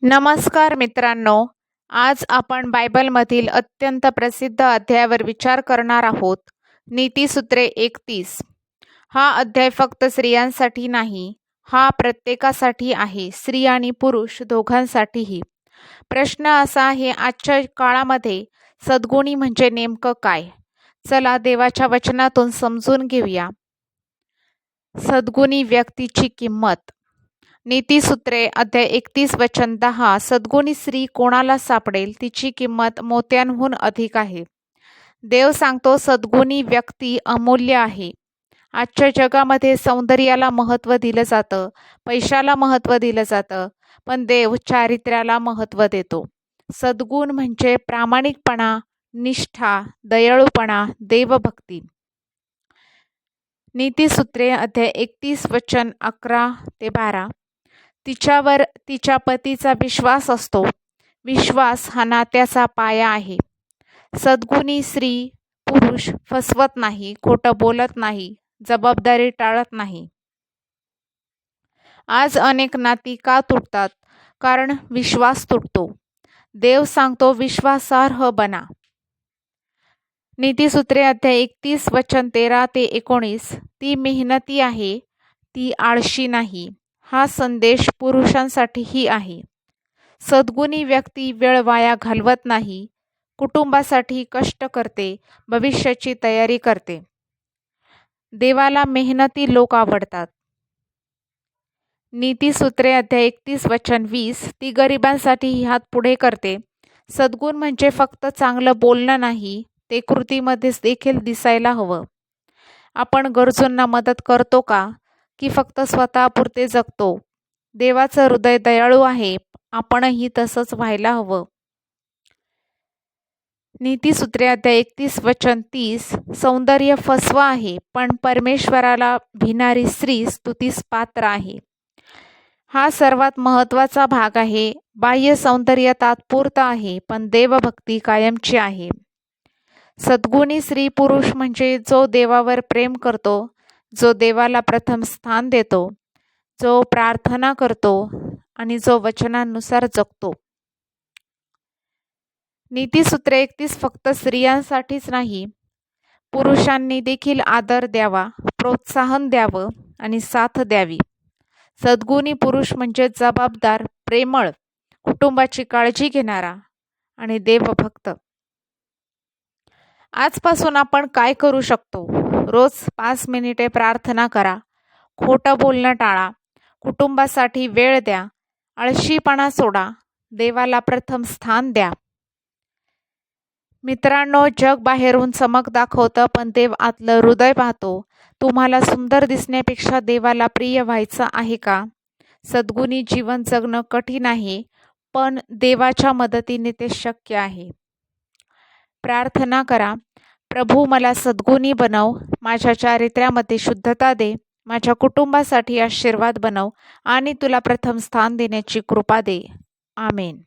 नमस्कार मित्रांनो, आज आपण बायबलमधील अत्यंत प्रसिद्ध अध्यायावर विचार करणार आहोत. नीतिसूत्रे 31. हा अध्याय फक्त स्त्रियांसाठी नाही, हा प्रत्येकासाठी आहे, स्त्री आणि पुरुष दोघांसाठीही. प्रश्न असा आहे, आजच्या काळामध्ये सद्गुणी म्हणजे नेमकं काय? चला देवाच्या वचनातून समजून घेऊया. सद्गुणी व्यक्तीची किंमत. नीतिसूत्रे अध्याय 31 वचन 10. सद्गुणी स्त्री कोणाला सापडेल तिची किंमत मोत्यांहून अधिक आहे. देव सांगतो सद्गुणी व्यक्ती अमूल्य आहे. आजच्या जगामध्ये सौंदर्याला महत्त्व दिलं जातं, पैशाला महत्त्व दिलं जातं, पण देव चारित्र्याला महत्त्व देतो. सद्गुण म्हणजे प्रामाणिकपणा, निष्ठा, दयाळूपणा, देवभक्ती. नीतिसूत्रे अध्याय 31 वचन 11 ते 12. तिच्यावर तिच्या पतीचा विश्वास असतो. विश्वास हा नात्याचा पाया आहे. सद्गुणी स्त्री पुरुष फसवत नाही, खोटं बोलत नाही, जबाबदारी टाळत नाही. आज अनेक नाती का तुटतात? कारण विश्वास तुटतो. देव सांगतो विश्वासार्ह बना. नीतिसूत्रे अध्याय 31 वचन 13 ते 19. ती मेहनती आहे, ती आळशी नाही. हा संदेश पुरुषांसाठीही आहे. सद्गुणी व्यक्ती वेळ वाया घालवत नाही, कुटुंबासाठी कष्ट करते, भविष्याची तयारी करते. देवाला मेहनती लोक आवडतात. नीतिसूत्रे अध्याय 31 वचन 20. ती गरिबांसाठी हात पुढे करते. सद्गुण म्हणजे फक्त चांगलं बोलणं नाही, ते कृतीमध्येच देखील दिसायला हवं. आपण गरजूंना मदत करतो का, की फक्त स्वतःपुरते जगतो? देवाचं हृदय दयाळू आहे, आपणही तसंच व्हायला हवं. नीतिसूत्रे अध्याय 31 वचन 30. सौंदर्य फसवा आहे, पण परमेश्वराला भिणारी स्त्री स्तुतीस पात्र आहे. हा सर्वात महत्त्वाचा भाग आहे. बाह्य सौंदर्य तात्पुरतं आहे, पण देवभक्ती कायमची आहे. सद्गुणी स्त्री पुरुष म्हणजे जो देवावर प्रेम करतो, जो देवाला प्रथम स्थान देतो, जो प्रार्थना करतो आणि जो वचनानुसार जगतो. नीतिसूत्रे 31 फक्त स्त्रियांसाठीच नाही, पुरुषांनी देखील आदर द्यावा, प्रोत्साहन द्यावं आणि साथ द्यावी. सद्गुणी पुरुष म्हणजे जबाबदार, प्रेमळ, कुटुंबाची काळजी घेणारा आणि देवभक्त. आजपासून आपण काय करू शकतो? रोज 5 मिनिटे प्रार्थना करा, खोटं बोलणं टाळा, कुटुंबासाठी वेळ द्या, आळशीपणा सोडा, देवाला प्रथम स्थान द्या. मित्रांनो, जग बाहेरून चमक दाखवतं, पण देव आतलं हृदय पाहतो. तुम्हाला सुंदर दिसण्यापेक्षा देवाला प्रिय व्हायचं आहे का? सद्गुणी जीवन जगणं कठीण आहे, पण देवाच्या मदतीने ते शक्य आहे. प्रार्थना करा. प्रभू, मला सद्गुणी बनव, माझ्या चारित्र्यामध्ये शुद्धता दे, माझ्या कुटुंबासाठी आशीर्वाद बनव आणि तुला प्रथम स्थान देण्याची कृपा दे. आमेन.